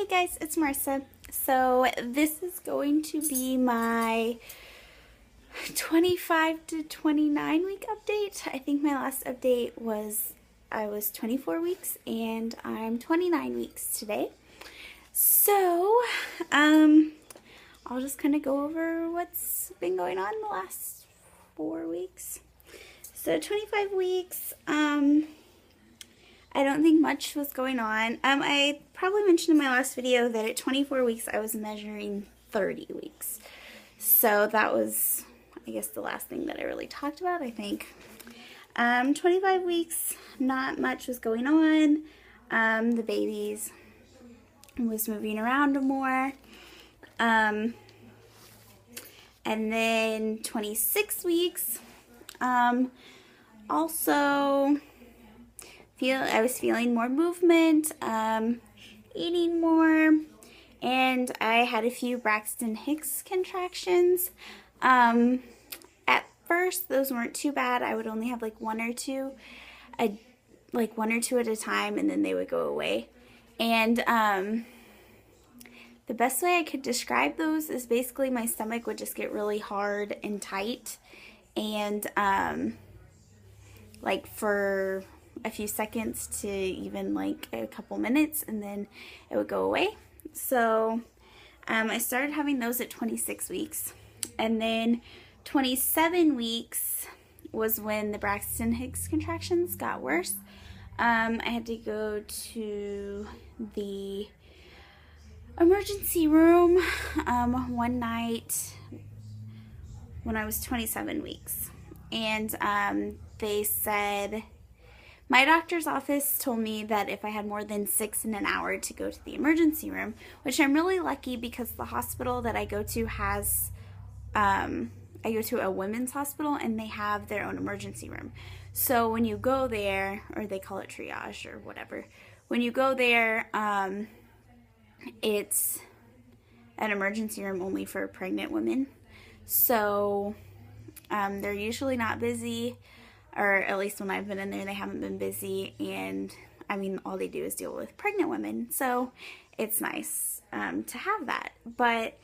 Hey guys, it's Marissa. So this is going to be my 25 to 29 week update. I think my last update was I was 24 weeks and I'm 29 weeks today. So I'll just kind of go over what's been going on the last 4 weeks. So 25 weeks, I don't think much was going on. I probably mentioned in my last video that at 24 weeks I was measuring 30 weeks. So that was, I guess, the last thing that I really talked about, I think. 25 weeks, not much was going on. The babies was moving around more. And then 26 weeks, also I was feeling more movement, eating more, and I had a few Braxton Hicks contractions. At first, those weren't too bad. I would only have like one or two at a time, and then they would go away. And the best way I could describe those is basically my stomach would just get really hard and tight, and like for a few seconds to even like a couple minutes, and then it would go away. So I started having those at 26 weeks, and then 27 weeks was when the Braxton Hicks contractions got worse. I had to go to the emergency room one night when I was 27 weeks, and they said, my doctor's office told me that if I had more than 6 in an hour to go to the emergency room, which I'm really lucky because the hospital that I go to has, I go to a women's hospital and they have their own emergency room. So when you go there, or they call it triage or whatever, when you go there, it's an emergency room only for pregnant women. So they're usually not busy. Or at least when I've been in there, they haven't been busy, and I mean, all they do is deal with pregnant women, so it's nice to have that. But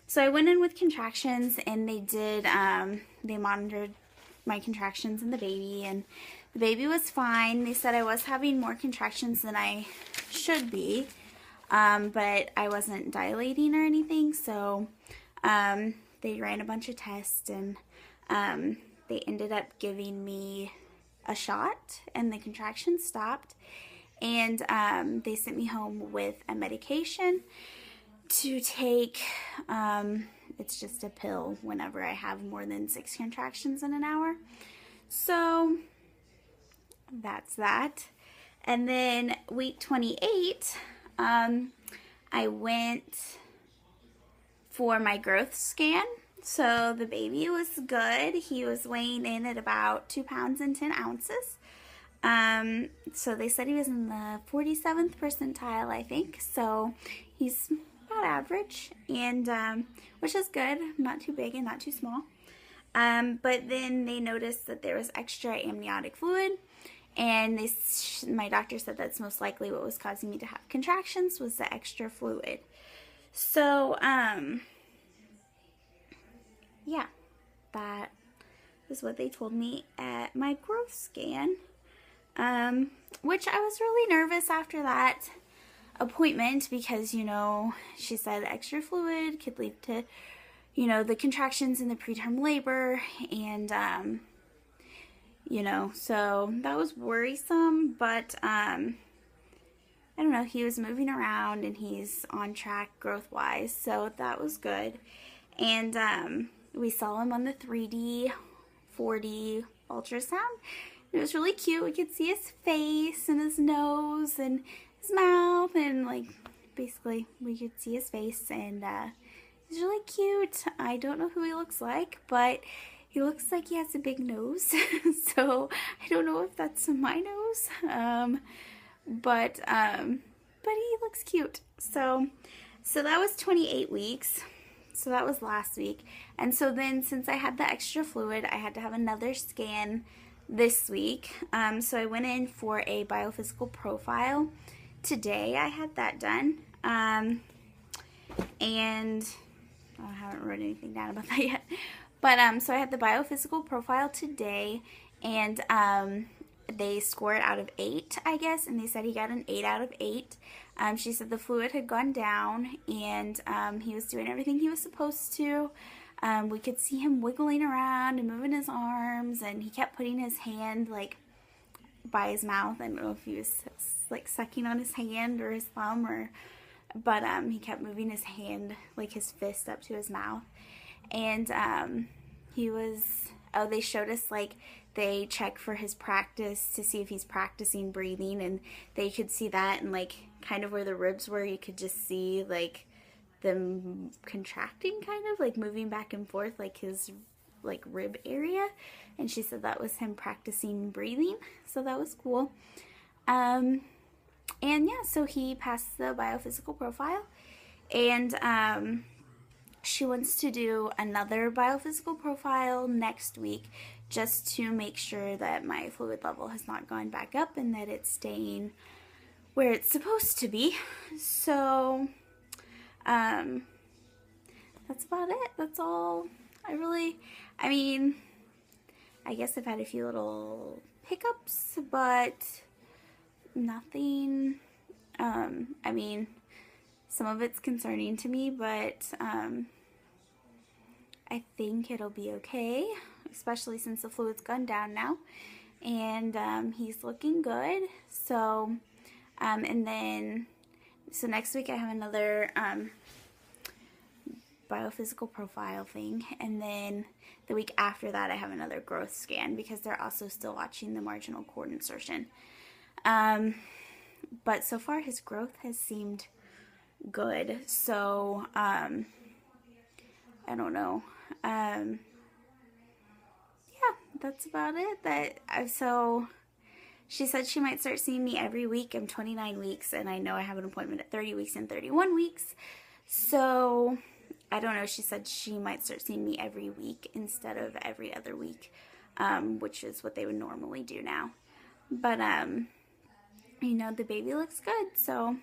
so I went in with contractions, and they did, they monitored my contractions and the baby was fine. They said I was having more contractions than I should be, but I wasn't dilating or anything, so they ran a bunch of tests, and they ended up giving me a shot, and the contractions stopped, and they sent me home with a medication to take. It's just a pill whenever I have more than 6 contractions in an hour. So that's that. And then week 28, I went for my growth scan. So the baby was good. He was weighing in at about 2 pounds and 10 ounces. So they said he was in the 47th percentile, I think. So he's about average, and which is good. Not too big and not too small. But then they noticed that there was extra amniotic fluid, and my doctor said that's most likely what was causing me to have contractions, was the extra fluid. So yeah, that is what they told me at my growth scan, which I was really nervous after that appointment because, you know, she said extra fluid could lead to, you know, the contractions in the preterm labor, and, you know, so that was worrisome, but, I don't know, he was moving around and he's on track growth-wise, so that was good. And, we saw him on the 3D, 4D ultrasound. It was really cute. We could see his face and his nose and his mouth, and like basically we could see his face, and he's really cute. I don't know who he looks like, but he looks like he has a big nose. So I don't know if that's my nose, but he looks cute. So that was 28 weeks. So that was last week. And so then, since I had the extra fluid, I had to have another scan this week. So I went in for a biophysical profile today. I had that done. And I haven't wrote anything down about that yet. But so I had the biophysical profile today, and they scored out of 8, I guess, and they said he got an 8 out of 8. She said the fluid had gone down, and he was doing everything he was supposed to. We could see him wiggling around and moving his arms, and he kept putting his hand like by his mouth. I don't know if he was like sucking on his hand or his thumb, or but he kept moving his hand, like his fist, up to his mouth. And he was, oh, they showed us, like, they check for his practice to see if he's practicing breathing, and they could see that, and like kind of where the ribs were, you could just see like them contracting, kind of like moving back and forth, like his like rib area. And she said that was him practicing breathing, so that was cool. And yeah, so he passed the biophysical profile, and she wants to do another biophysical profile next week, just to make sure that my fluid level has not gone back up and that it's staying where it's supposed to be. So that's about it. That's all. I mean, I guess I've had a few little hiccups, but nothing, I mean, some of it's concerning to me, but I think it'll be okay, especially since the fluid's gone down now, and he's looking good. So and then so next week I have another biophysical profile thing, and then the week after that I have another growth scan, because they're also still watching the marginal cord insertion. But so far his growth has seemed good, so I don't know. Yeah, that's about it. So she said she might start seeing me every week. I'm 29 weeks, and I know I have an appointment at 30 weeks and 31 weeks. So I don't know. She said she might start seeing me every week instead of every other week, which is what they would normally do now. But you know, the baby looks good, so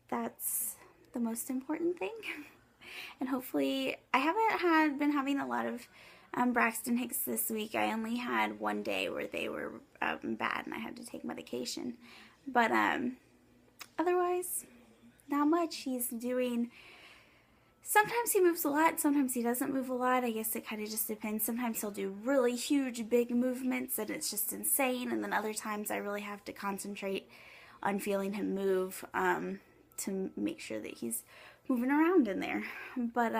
that's the most important thing. And hopefully, I haven't been having a lot of Braxton Hicks this week. I only had one day where they were bad and I had to take medication. But otherwise, not much. He's doing, sometimes he moves a lot, sometimes he doesn't move a lot. I guess it kind of just depends. Sometimes he'll do really huge, big movements and it's just insane. And then other times I really have to concentrate on feeling him move to make sure that he's moving around in there. But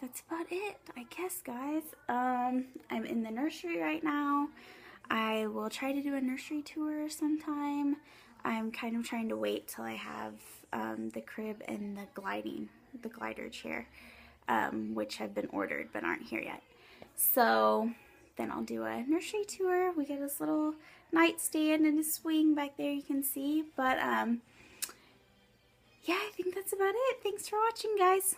that's about it, I guess, guys. I'm in the nursery right now. I will try to do a nursery tour sometime. I'm kind of trying to wait till I have the crib and the glider chair, which have been ordered but aren't here yet. So then I'll do a nursery tour. We get this little nightstand and a swing back there, you can see. But yeah, I think that's about it. Thanks for watching, guys.